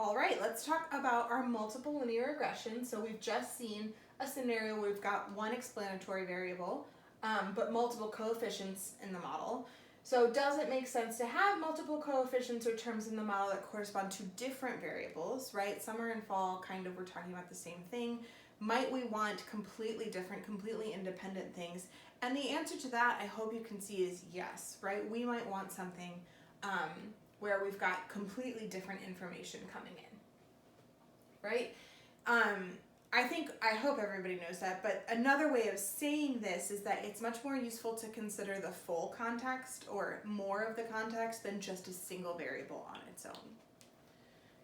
All right, let's talk about our multiple linear regression. So we've just seen a scenario where we've got one explanatory variable, but multiple coefficients in the model. So does it make sense to have multiple coefficients or terms in the model that correspond to different variables, right? Summer and fall, kind of, we're talking about the same thing. Might we want completely different, completely independent things? And the answer to that, I hope you can see, is yes, right? We might want something where we've got completely different information coming in, right? I hope everybody knows that, but another way of saying this is that it's much more useful to consider the full context or more of the context than just a single variable on its own.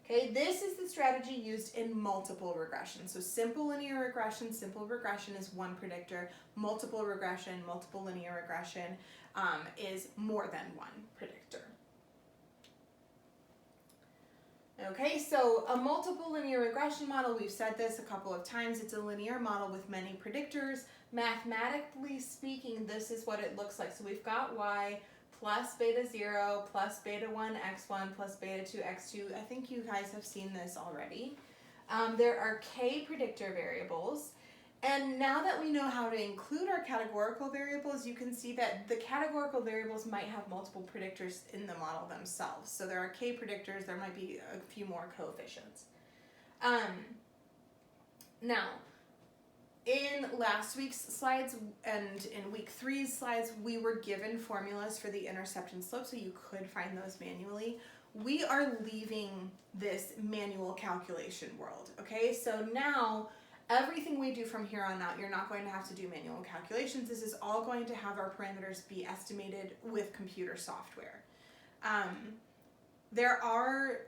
Okay, this is the strategy used in multiple regression. So simple linear regression, simple regression is one predictor. Multiple regression, multiple linear regression is more than one predictor. Okay, so a multiple linear regression model, we've said this a couple of times, it's a linear model with many predictors. Mathematically speaking, this is what it looks like. So we've got y plus beta 0 plus beta 1 x1 plus beta 2 x2. I think you guys have seen this already. There are k predictor variables. And now that we know how to include our categorical variables, you can see that the categorical variables might have multiple predictors in the model themselves. So there are k predictors, there might be a few more coefficients. Now, in last week's slides and in week 3's slides, we were given formulas for the intercept and slope, so you could find those manually. We are leaving this manual calculation world, okay? So now, everything we do from here on out, you're not going to have to do manual calculations. This is all going to have our parameters be estimated with computer software. There are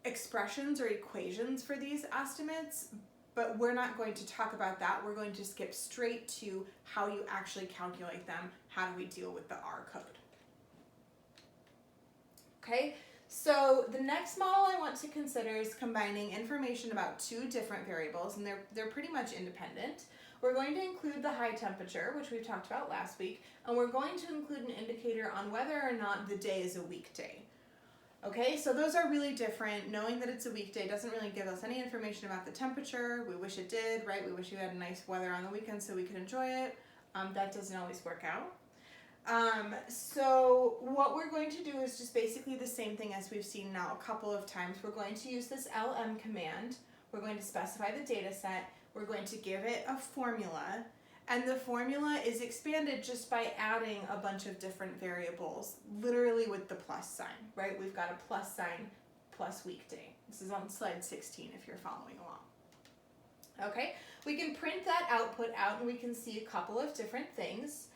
expressions or equations for these estimates, but we're not going to talk about that. We're going to skip straight to how you actually calculate them. How do we deal with the R code? Okay. So the next model I want to consider is combining information about two different variables, and they're pretty much independent. We're going to include the high temperature, which we've talked about last week, and we're going to include an indicator on whether or not the day is a weekday. Okay, so those are really different. Knowing that it's a weekday doesn't really give us any information about the temperature. We wish it did, right? We wish we had nice weather on the weekend so we could enjoy it. That doesn't always work out. So what we're going to do is just basically the same thing as we've seen now a couple of times. We're going to use this LM command. We're going to specify the data set. We're going to give it a formula. And the formula is expanded just by adding a bunch of different variables, literally with the plus sign, right? We've got a plus sign plus weekday. This is on slide 16 if you're following along. Okay, we can print that output out and we can see a couple of different things.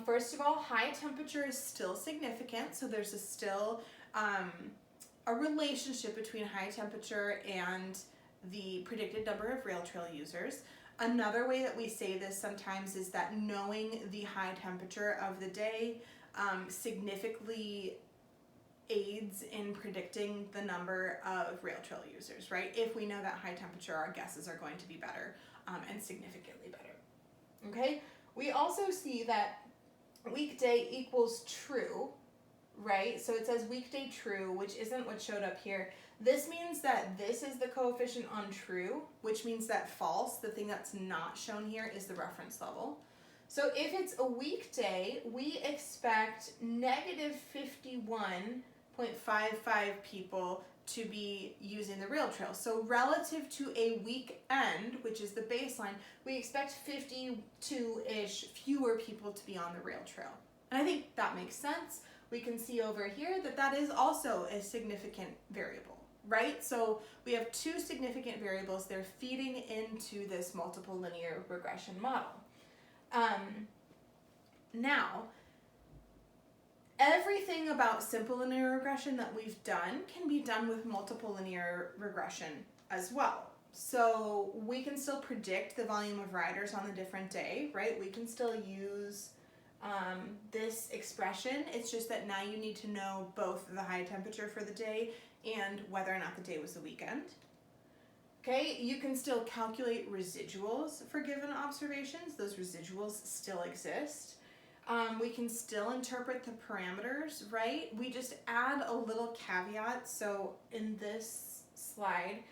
First of all, high temperature is still significant, so there's still a relationship between high temperature and the predicted number of rail trail users. Another way that we say this sometimes is that knowing the high temperature of the day significantly aids in predicting the number of rail trail users, right? If we know that high temperature, our guesses are going to be better and significantly better. Okay? We also see that weekday equals true, right? So it says weekday true, which isn't what showed up here. This means that this is the coefficient on true, which means that false, the thing that's not shown here, is the reference level. So if it's a weekday, we expect negative 51.55 people to be using the rail trail. So relative to a weekend, which is the baseline, we expect 52-ish fewer people to be on the rail trail. And I think that makes sense. We can see over here that that is also a significant variable, right? So we have two significant variables. They're feeding into this multiple linear regression model. Now, everything about simple linear regression that we've done can be done with multiple linear regression as well. So we can still predict the volume of riders on a different day, right? We can still use this expression. It's just that now you need to know both the high temperature for the day and whether or not the day was the weekend. Okay, you can still calculate residuals for given observations. Those residuals still exist. We can still interpret the parameters, right? We just add a little caveat. So in this slide,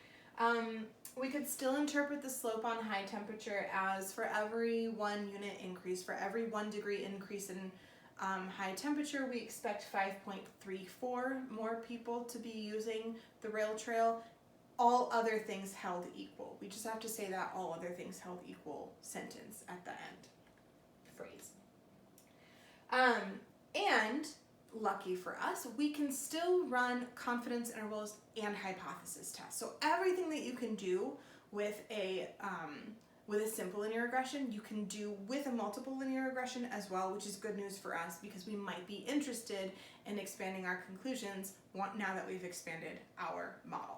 we could still interpret the slope on high temperature as for every 1 unit increase, for every 1 degree increase in high temperature, we expect 5.34 more people to be using the rail trail, all other things held equal. We just have to say that all other things held equal sentence at the end, phrase. And lucky for us, we can still run confidence intervals and hypothesis tests. So everything that you can do with a simple linear regression, you can do with a multiple linear regression as well, which is good news for us because we might be interested in expanding our conclusions now that we've expanded our model.